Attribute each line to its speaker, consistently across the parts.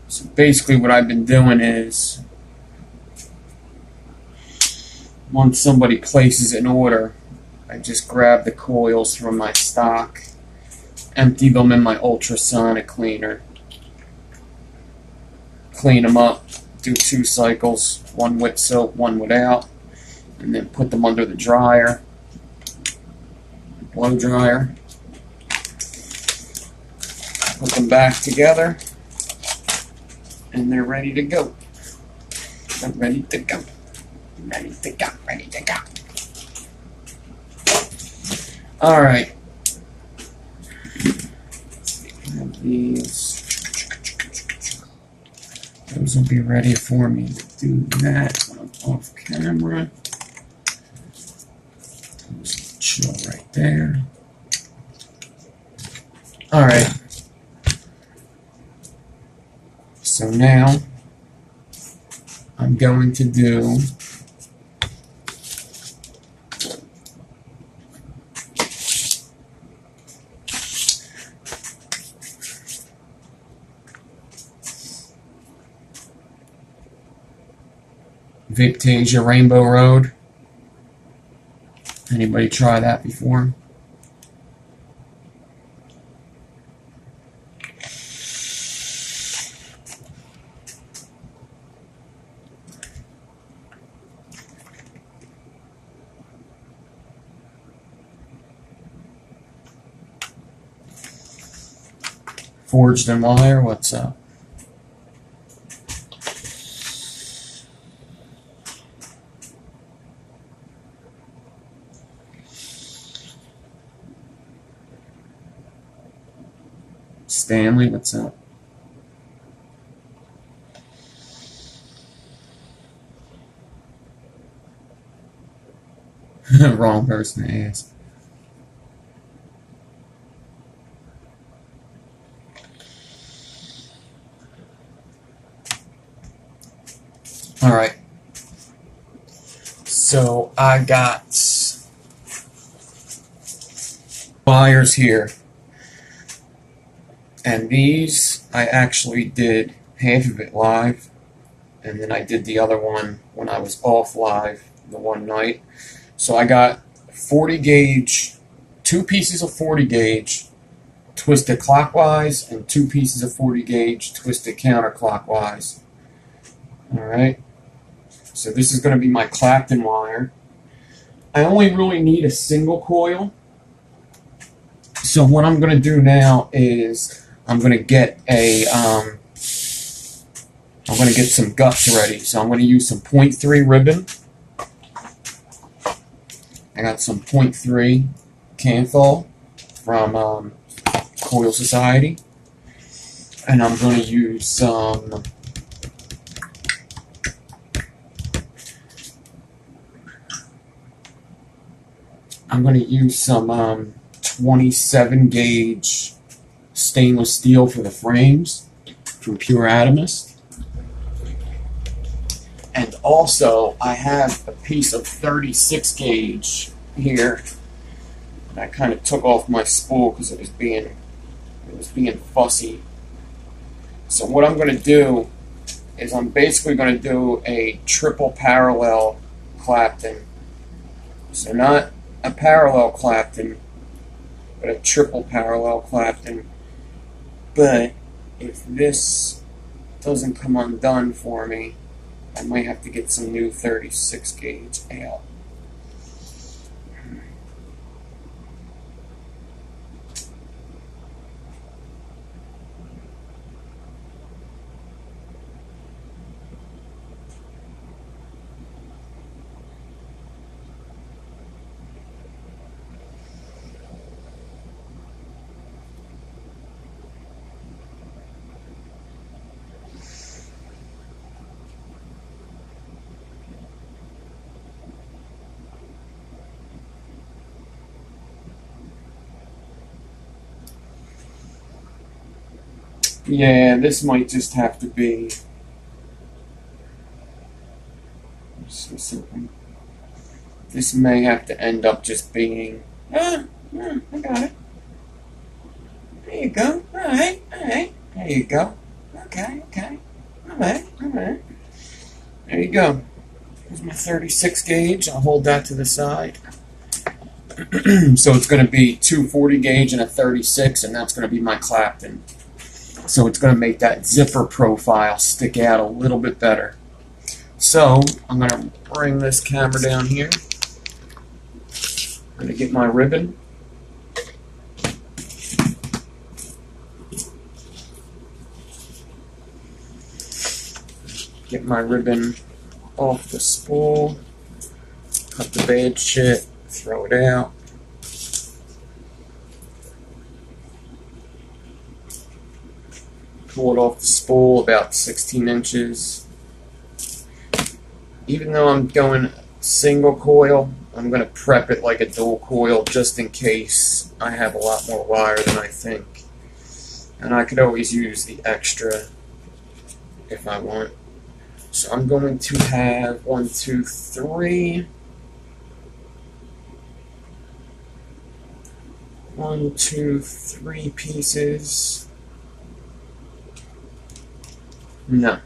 Speaker 1: So basically what I've been doing is, once somebody places an order, I just grab the coils from my stock, empty them in my ultrasonic cleaner, clean them up, do 2 cycles, one with soap, one without, and then put them under the dryer, blow dryer, put them back together, and they're ready to go. They're ready to go. Ready to go. Ready to go. Alright. Have these. Those will be ready for me to do that when I'm off camera. Those chill right there. Alright. So now I'm going to do Victasia Rainbow Road. Anybody try that before? Forged and Wire, what's up? Stanley, what's up? Wrong person to ask. Alright. So I got wires here. And these, I actually did half of it live, and then I did the other one when I was off live the one night. So I got 40 gauge, 2 pieces of 40 gauge twisted clockwise, and 2 pieces of 40 gauge twisted counterclockwise. Alright, so this is going to be my Clapton wire. I only really need a single coil. So what I'm going to do now is I'm going to get a, I'm going to get some guts ready. So I'm going to use some 0.3 ribbon. I got some 0.3 Canthol from Coil Society. And I'm going to use some I'm going to use some 27 gauge stainless steel for the frames from Pure Atomist. And also I have a piece of 36 gauge here that I kind of took off my spool because it was being fussy. So what I'm going to do is I'm basically going to do a triple parallel Clapton. So not a parallel Clapton, but a triple parallel Clapton. But if this doesn't come undone for me, I might have to get some new 36 gauge out. Yeah, this might just have to be something. This may have to end up just being. I got it. There you go. Alright. There you go. Okay. Alright. There you go. Here's my 36 gauge. I'll hold that to the side. So it's going to be two 40 gauge and a 36, and that's going to be my Clapton. So it's going to make that zipper profile stick out a little bit better. So I'm going to bring this camera down here. I'm going to get my ribbon. Get my ribbon off the spool. Cut the bad shit. Throw it out. Pull it off the spool about 16 inches. Even though I'm going single coil, I'm going to prep it like a dual coil just in case I have a lot more wire than I think. And I could always use the extra if I want. So I'm going to have 1, 2, 3. 1, 2, 3 pieces. No.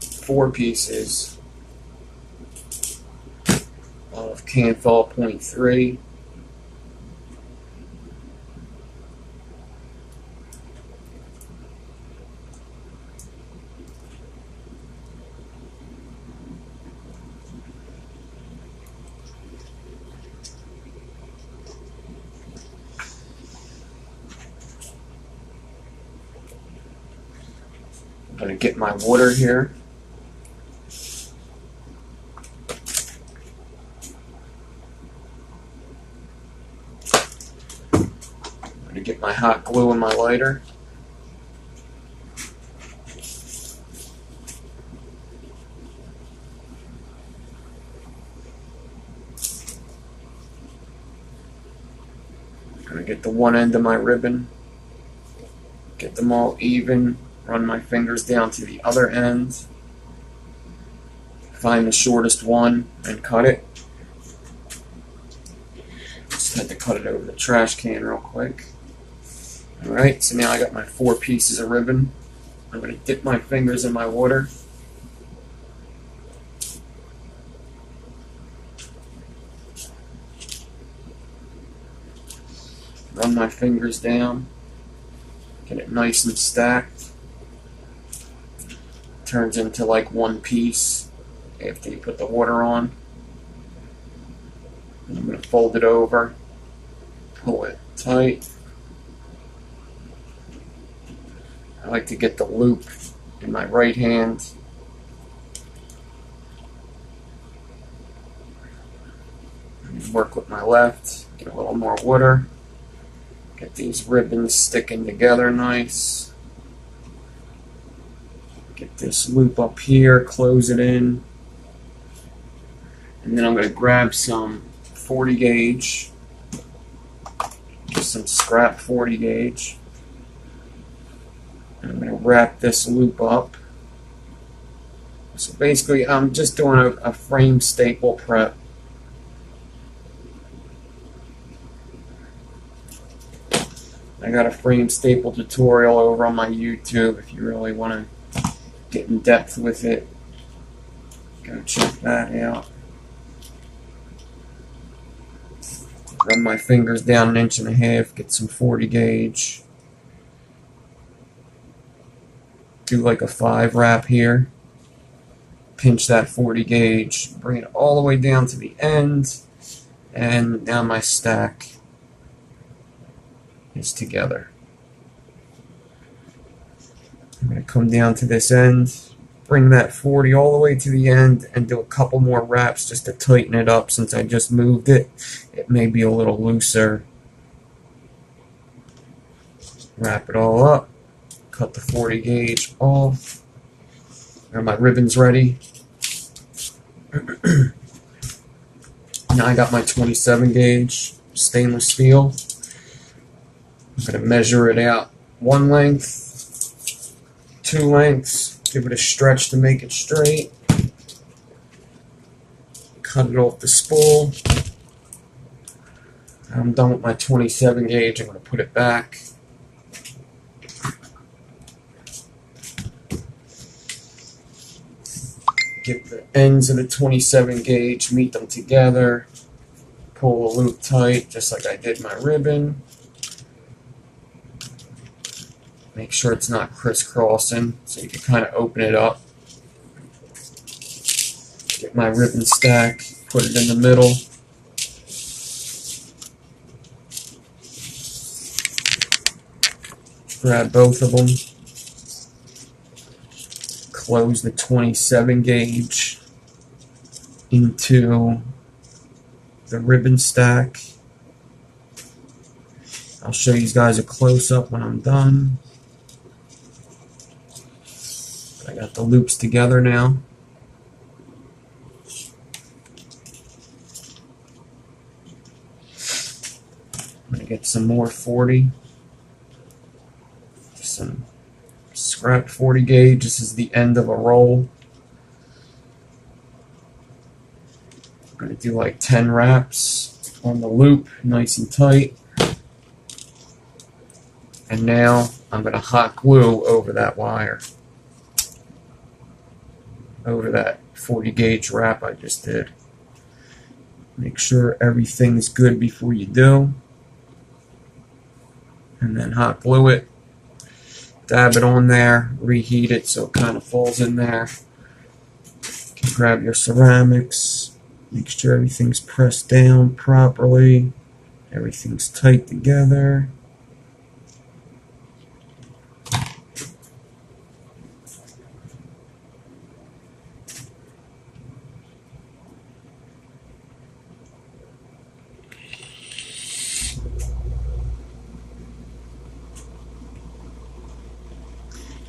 Speaker 1: 4 pieces of Canthal 0.3. I'm going to get my water here. I'm going to get my hot glue and my lighter. I'm going to get the one end of my ribbon. Get them all even. Run my fingers down to the other end. Find the shortest one and cut it. Just had to cut it over the trash can real quick. Alright, so now I got my 4 pieces of ribbon. I'm going to dip my fingers in my water. Run my fingers down. Get it nice and stacked. Turns into like one piece after you put the water on. And I'm going to fold it over, pull it tight. I like to get the loop in my right hand. And work with my left, get a little more water. Get these ribbons sticking together nice. Get this loop up here, close it in, and then I'm going to grab some 40 gauge, just some scrap 40 gauge, and I'm going to wrap this loop up. So basically I'm just doing a frame staple prep. I got a frame staple tutorial over on my YouTube if you really want to get in depth with it. Go check that out. Run my fingers down 1.5 inches, get some 40 gauge. Do like a 5 wrap here. Pinch that 40 gauge, bring it all the way down to the end, and now my stack is together. I'm going to come down to this end, bring that 40 all the way to the end, and do a couple more wraps just to tighten it up since I just moved it. It may be a little looser. Wrap it all up, cut the 40 gauge off. Now my ribbon's ready. Now I got my 27 gauge stainless steel. I'm going to measure it out 1 length. 2 lengths, give it a stretch to make it straight. Cut it off the spool. I'm done with my 27 gauge. I'm going to put it back. Get the ends of the 27 gauge, meet them together, pull the loop tight just like I did my ribbon. Make sure it's not crisscrossing so you can kind of open it up. Get my ribbon stack, put it in the middle. Grab both of them. Close the 27 gauge into the ribbon stack. I'll show you guys a close-up when I'm done. I got the loops together now. I'm going to get some more 40. Some scrap 40 gauge. This is the end of a roll. I'm going to do like 10 wraps on the loop, nice and tight. And now I'm going to hot glue over that wire, over that 40 gauge wrap I just did. Make sure everything's good before you do. And then hot glue it. Dab it on there, reheat it so it kind of falls in there. You can grab your ceramics, make sure everything's pressed down properly, everything's tight together.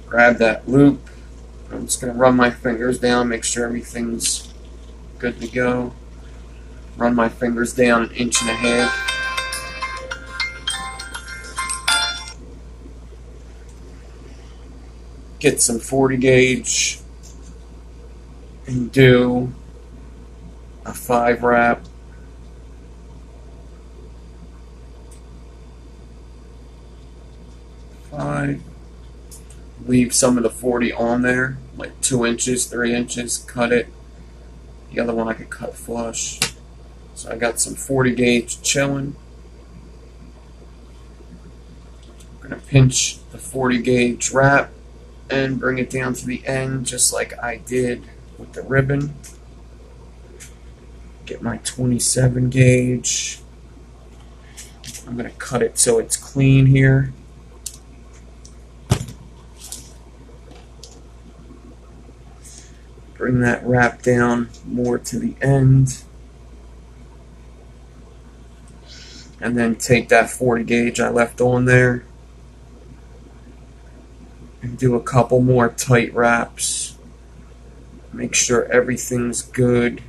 Speaker 1: Grab that loop. I'm just going to run my fingers down, make sure everything's good to go. Run my fingers down 1.5 inches. Get some 40 gauge and do a 5 wrap. Leave some of the 40 on there, like 2 inches, 3 inches, cut it. The other one I could cut flush. So I got some 40 gauge chilling. I'm going to pinch the 40 gauge wrap and bring it down to the end just like I did with the ribbon. Get my 27 gauge. I'm going to cut it so it's clean here. Bring that wrap down more to the end. And then take that 40 gauge I left on there and do a couple more tight wraps. Make sure everything's good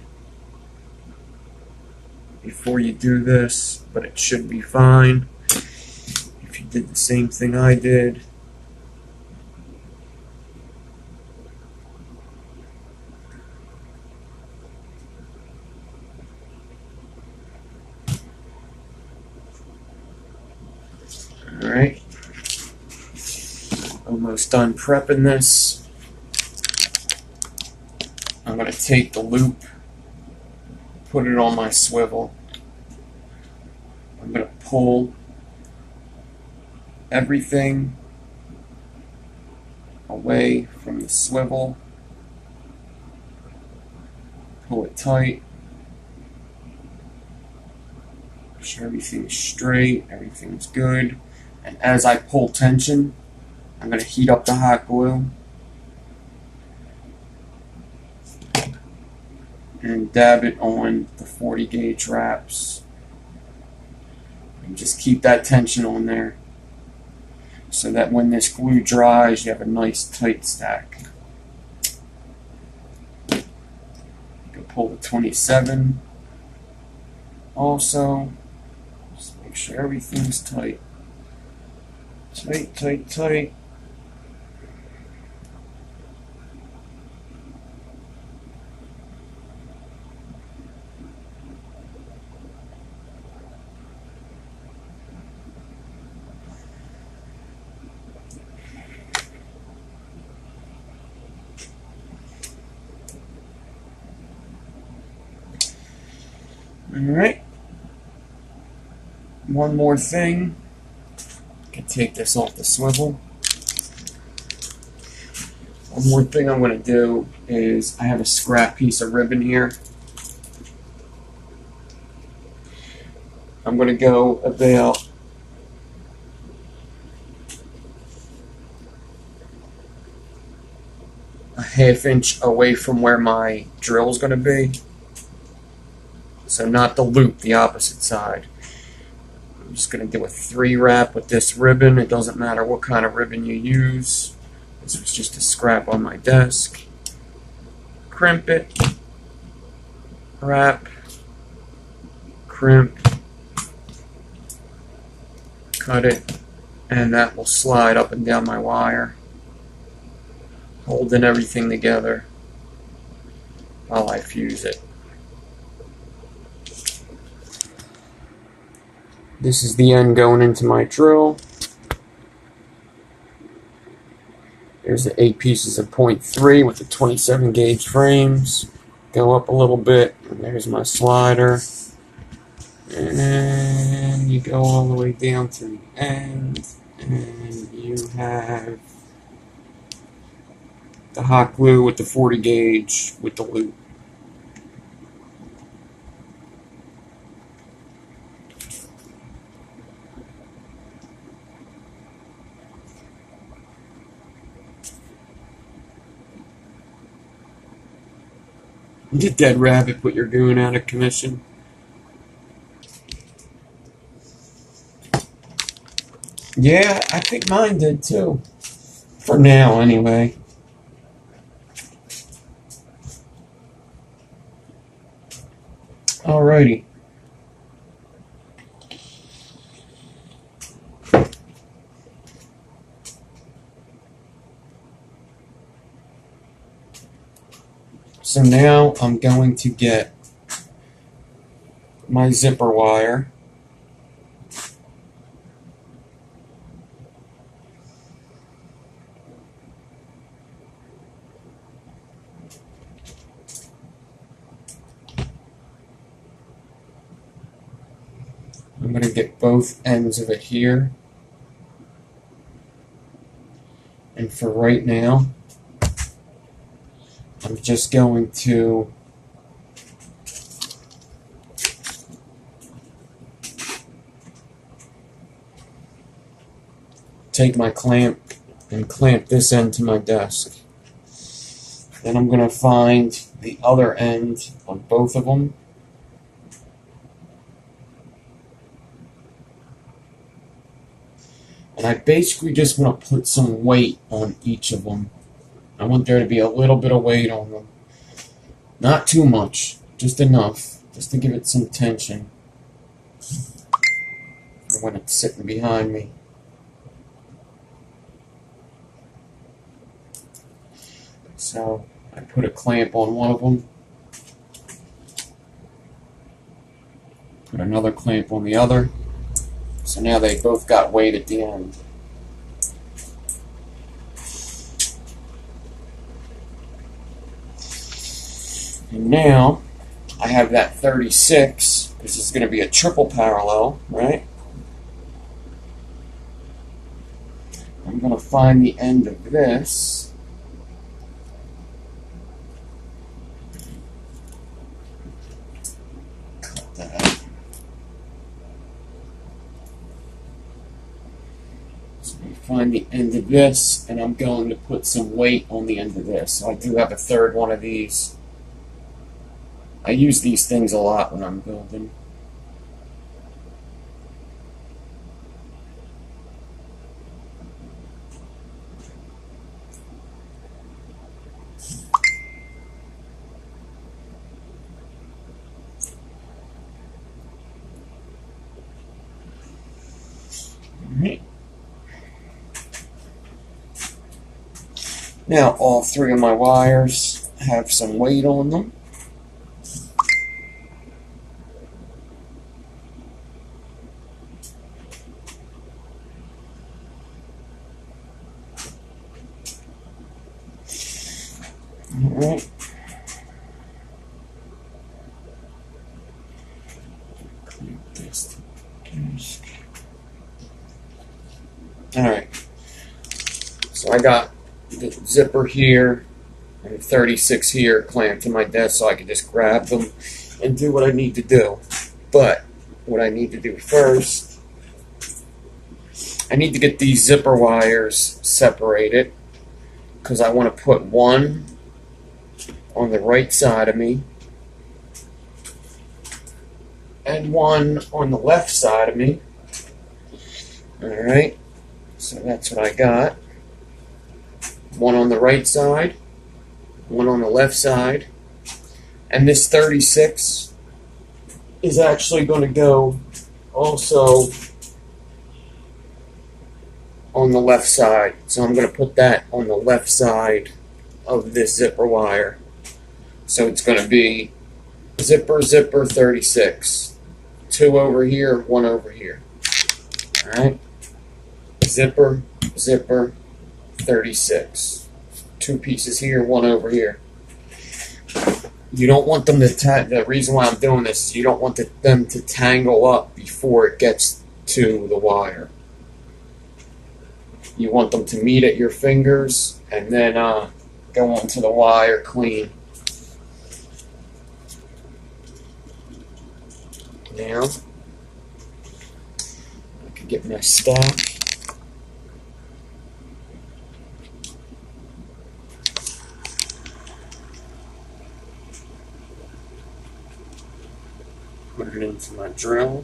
Speaker 1: before you do this, but it should be fine if you did the same thing I did. Alright, almost done prepping this. I'm going to take the loop, put it on my swivel. I'm going to pull everything away from the swivel. Pull it tight. Make sure everything's straight, everything's good. And as I pull tension, I'm going to heat up the hot glue and dab it on the 40 gauge wraps. And just keep that tension on there so that when this glue dries, you have a nice tight stack. You can pull the 27 also. Just make sure everything's tight. Tight, tight, tight. Alright. One more thing. I can take this off the swivel. One more thing I'm going to do is I have a scrap piece of ribbon here. I'm going to go about a ½ inch away from where my drill is going to be. So not the loop, the opposite side. I'm just going to do a 3-wrap with this ribbon. It doesn't matter what kind of ribbon you use. This was just a scrap on my desk. Crimp it, wrap, crimp, cut it, and that will slide up and down my wire, holding everything together while I fuse it. This is the end going into my drill. There's the 8 pieces of 0.3 with the 27 gauge frames. Go up a little bit, and there's my slider. And then you go all the way down to the end, and you have the hot glue with the 40 gauge with the loop. Did that rabbit put your goon out of commission? Yeah, I think mine did too. For now, anyway. Alrighty. So now I'm going to get my zipper wire. I'm going to get both ends of it here. And for right now, I'm just going to take my clamp and clamp this end to my desk. Then I'm going to find the other end on both of them. And I basically just want to put some weight on each of them. I want there to be a little bit of weight on them. Not too much, just enough, just to give it some tension for when it's sitting behind me. So I put a clamp on one of them, put another clamp on the other, so now they both got weight at the end. And now I have that 36. This is going to be a triple parallel, right? I'm going to find the end of this. Cut that. So I find the end of this, and I'm going to put some weight on the end of this. So I do have a third one of these. I use these things a lot when I'm building. Alright. Now all 3 of my wires have some weight on them. Alright. I got the zipper here and 36 here clamped to my desk so I can just grab them and do what I need to do. But what I need to do first, I need to get these zipper wires separated because I want to put one on the right side of me and one on the left side of me. Alright, so that's what I got. One on the right side, one on the left side, and this 36 is actually going to go also on the left side. So I'm going to put that on the left side of this zipper wire. So it's going to be zipper, zipper, 36. 2 over here, 1 over here. Alright? Zipper, zipper, 36. 2 pieces here, 1 over here. You don't want them to, the reason why I'm doing this is you don't want them to tangle up before it gets to the wire. You want them to meet at your fingers and then go onto the wire clean. Now, I can get my stack. Put it into my drill.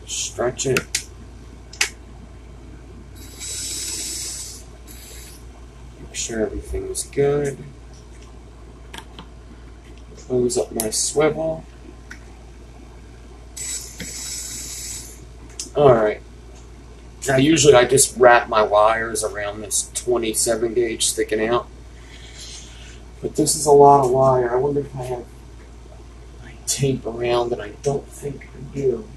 Speaker 1: Stretch it. Make sure everything is good. Close up my swivel. Alright. Now usually I just wrap my wires around this 27 gauge sticking out. But this is a lot of wire. I wonder if I have my tape around, and I don't think I do.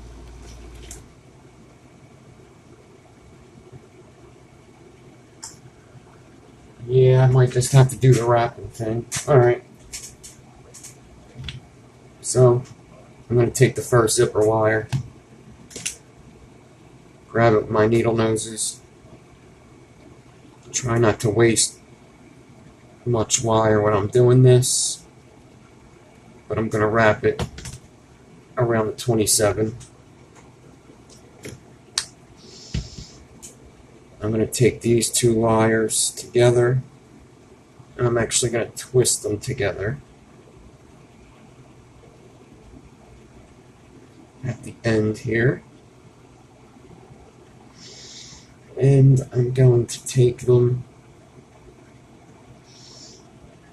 Speaker 1: Yeah, I might just have to do the wrapping thing. Alright. So, I'm going to take the first zipper wire, grab it with my needle noses, try not to waste much wire when I'm doing this, but I'm going to wrap it around the 27. I'm going to take these 2 wires together, and I'm actually going to twist them together at the end here. And I'm going to take them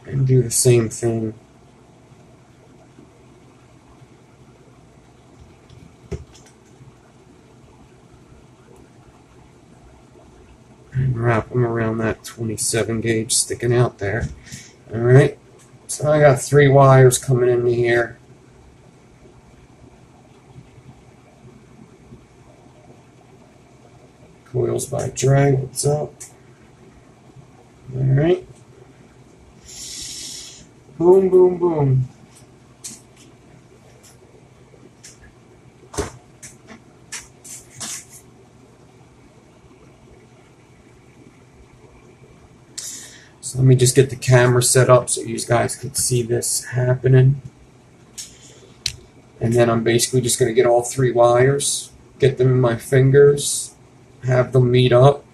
Speaker 1: and do the same thing. And wrap them around that 27 gauge sticking out there. Alright, so I got 3 wires coming into here. Coils by drag, what's up? Alright. Boom, boom, boom. So let me just get the camera set up so you guys can see this happening. And then I'm basically just going to get all 3 wires, get them in my fingers, have them meet up,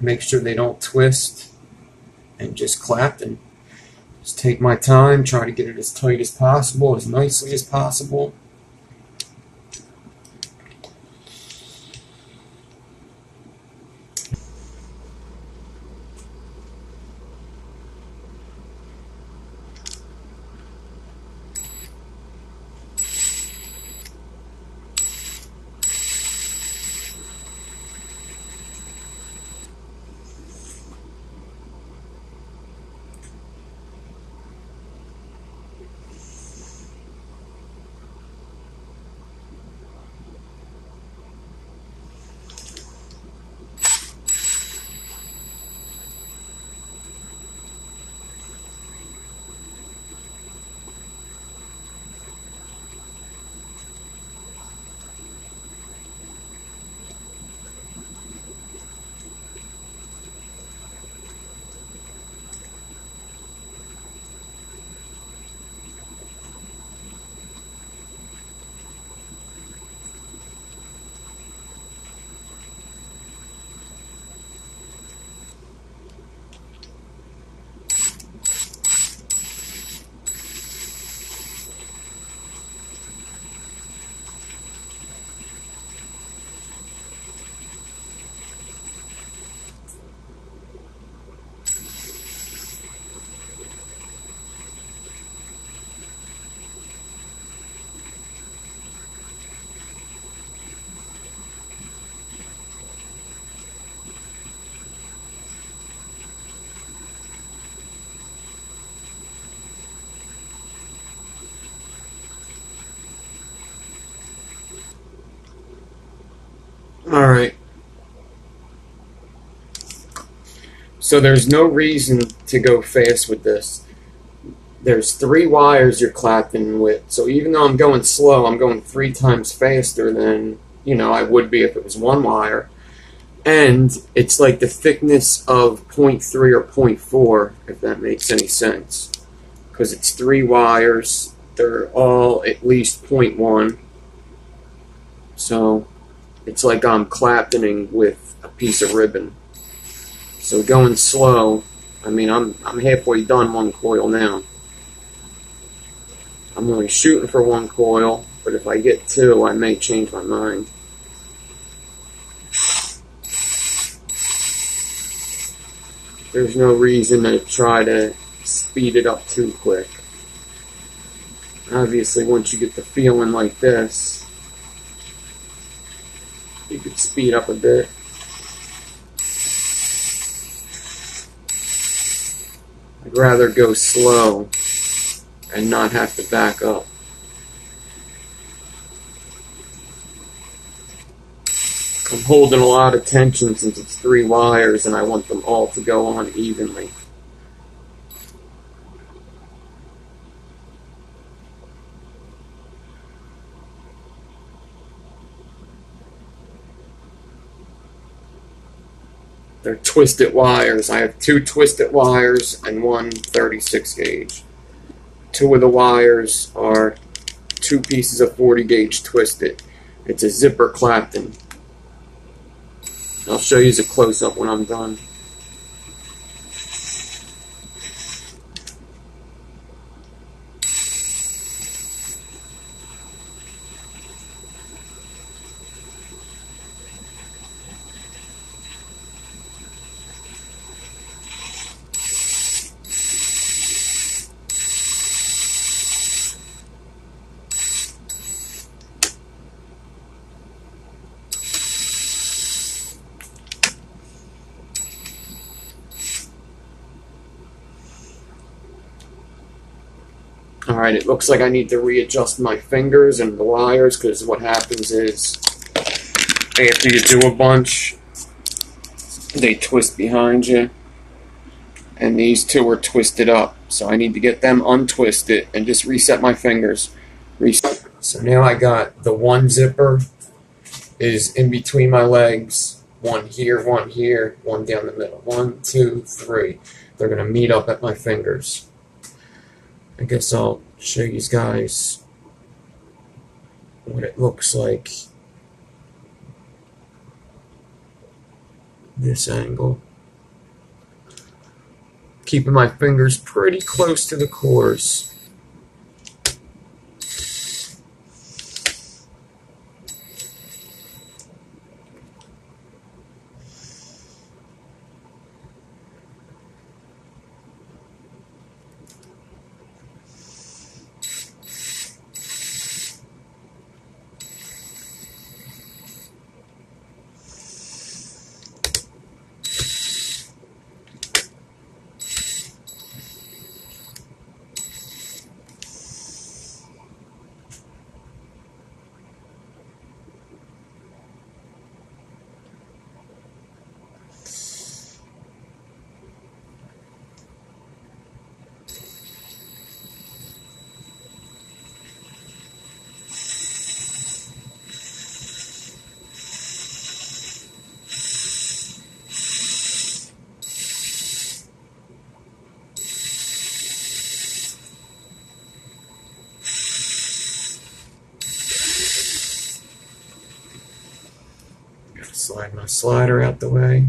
Speaker 1: make sure they don't twist, and just clapton. Just take my time, try to get it as tight as possible, as nicely as possible. So there's no reason to go fast with this. There's 3 wires you're clapping with, so even though I'm going slow, I'm going 3 times faster than, you know, I would be if it was 1 wire. And it's like the thickness of 0.3 or 0.4, if that makes any sense. Because it's 3 wires, they're all at least 0.1. So it's like I'm claptoning with a piece of ribbon. So going slow, I mean, I'm halfway done 1 coil now. I'm only shooting for 1 coil, but if I get 2, I may change my mind. There's no reason to try to speed it up too quick. Obviously, once you get the feeling like this, you could speed up a bit. I'd rather go slow and not have to back up. I'm holding a lot of tension since it's 3 wires and I want them all to go on evenly. They're twisted wires. I have 2 twisted wires and 1 36 gauge. 2 of the wires are 2 pieces of 40 gauge twisted. It's a zipper clapton. I'll show you a close-up when I'm done. Alright, it looks like I need to readjust my fingers and the wires, because what happens is after you do a bunch, they twist behind you, and these 2 are twisted up, so I need to get them untwisted and just reset my fingers. Reset. So now I got the 1 zipper is in between my legs, 1 here, 1 here, 1 down the middle. 1, 2, 3. They're going to meet up at my fingers. I guess I'll show you guys what it looks like this angle. Keeping my fingers pretty close to the cores. Slide my slider out the way.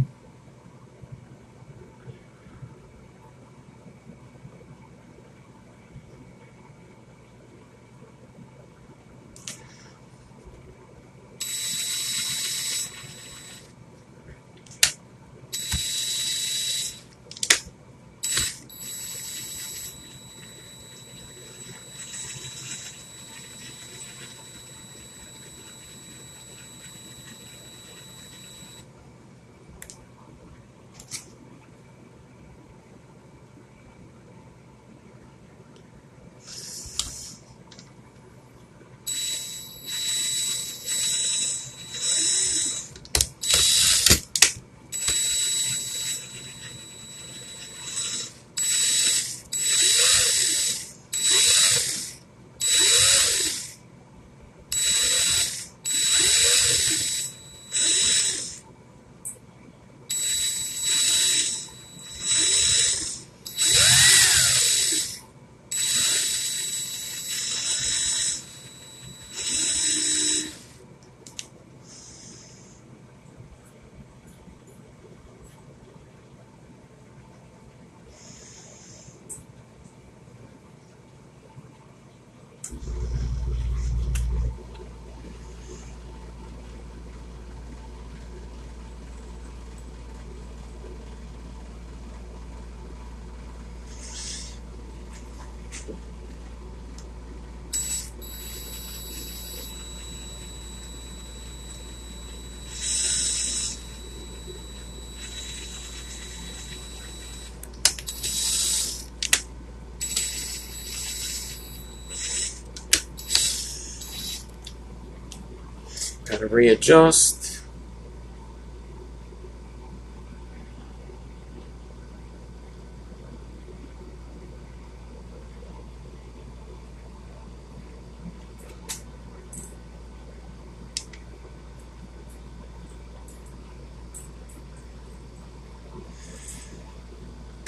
Speaker 1: Gotta readjust.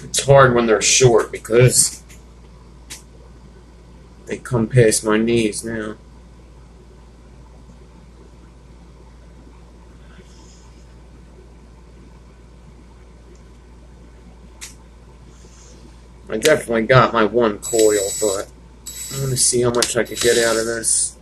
Speaker 1: It's hard when they're short because they come past my knees now. I definitely got my one coil, but I'm going to see how much I could get out of this.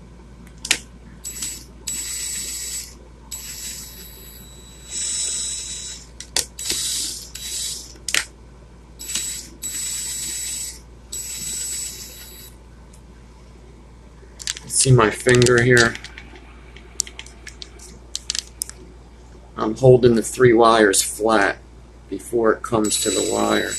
Speaker 1: See my finger here? I'm holding the 3 wires flat before it comes to the wire.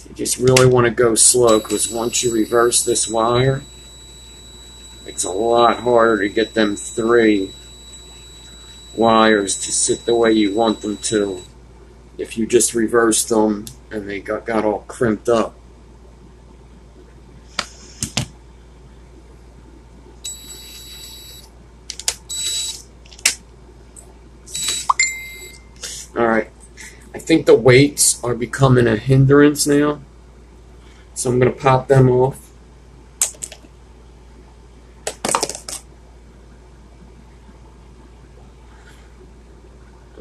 Speaker 1: You just really want to go slow, because once you reverse this wire, it's a lot harder to get them 3 wires to sit the way you want them to if you just reversed them and they got all crimped up. Alright, I think the weights are becoming a hindrance now, so I'm going to pop them off.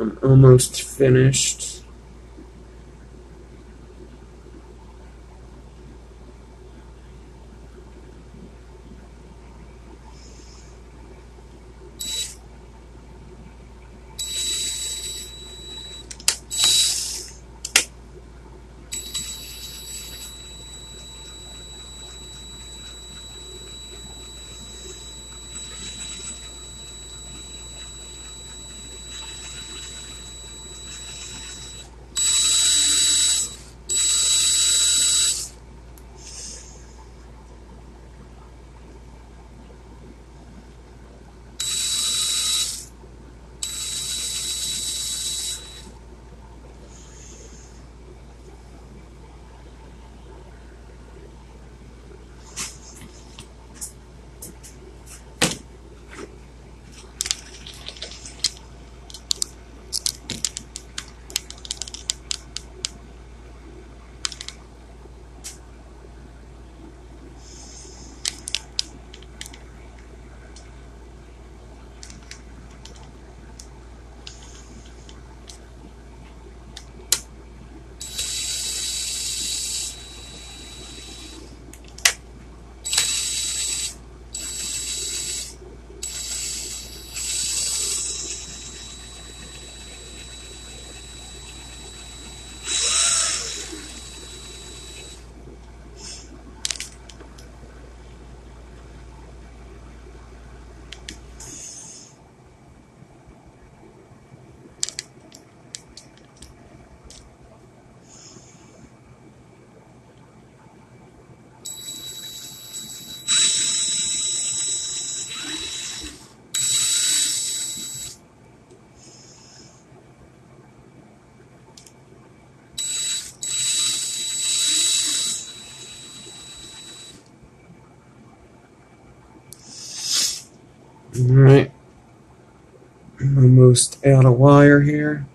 Speaker 1: I'm almost finished. Alright, I'm almost out of wire here.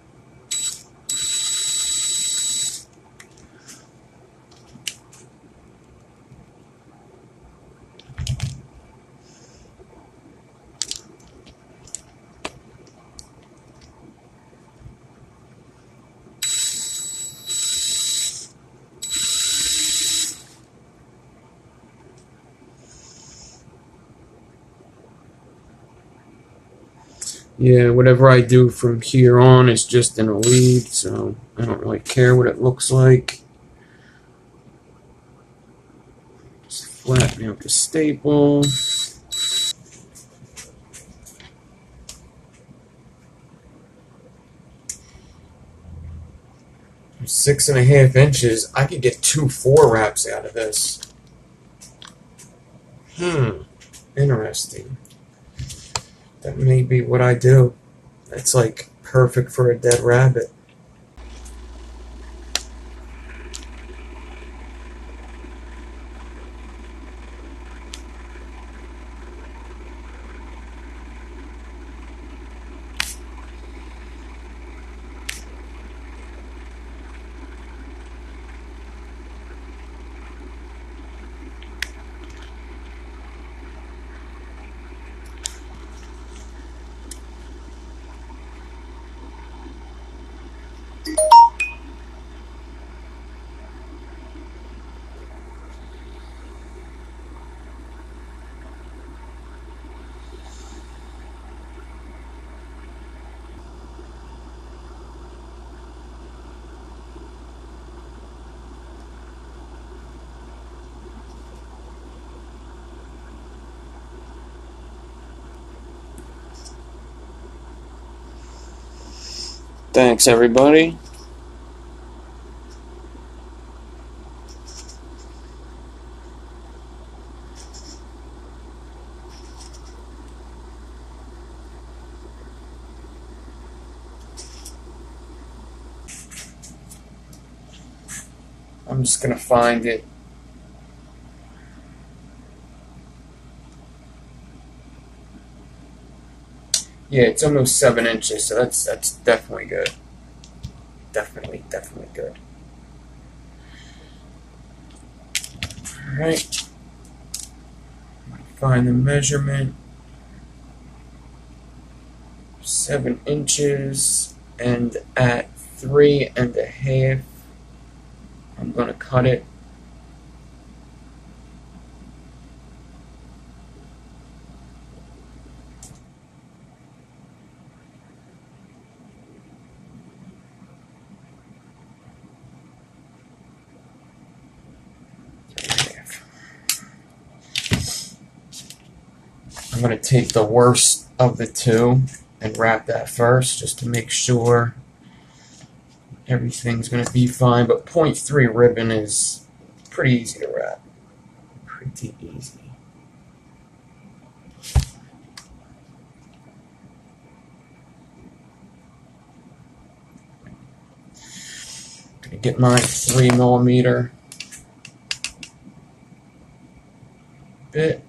Speaker 1: Yeah, whatever I do from here on is just in a lead, so I don't really care what it looks like. Just flatten out the staple. From 6.5 inches, I could get 2 4-wraps out of this. Interesting. That may be what I do. That's like perfect for a dead rabbit. Thanks, everybody. I'm just going to find it. Yeah, it's almost 7 inches, so that's definitely good. Definitely good. Alright. Find the measurement. 7 inches, and at 3.5, I'm going to cut it. I'm going to take the worst of the two and wrap that first, just to make sure everything's going to be fine. But 0.3 ribbon is pretty easy to wrap. Pretty easy. Gonna get my 3mm bit.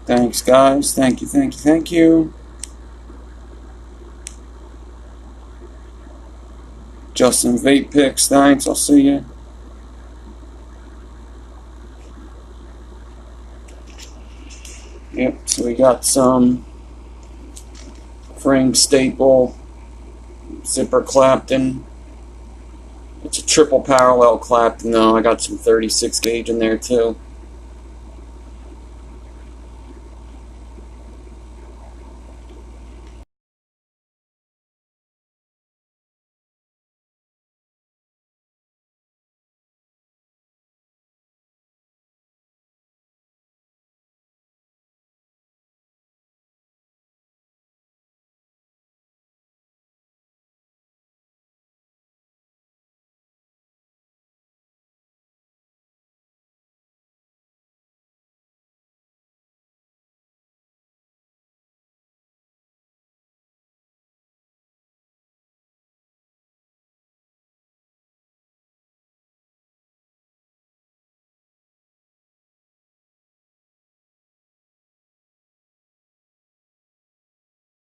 Speaker 1: Thanks, guys. Thank you, thank you, thank you. Justin Vape Picks, thanks. I'll see you. Yep, so we got some frame staple zipper clapton. It's a triple parallel clapton though. I got some 36 gauge in there too.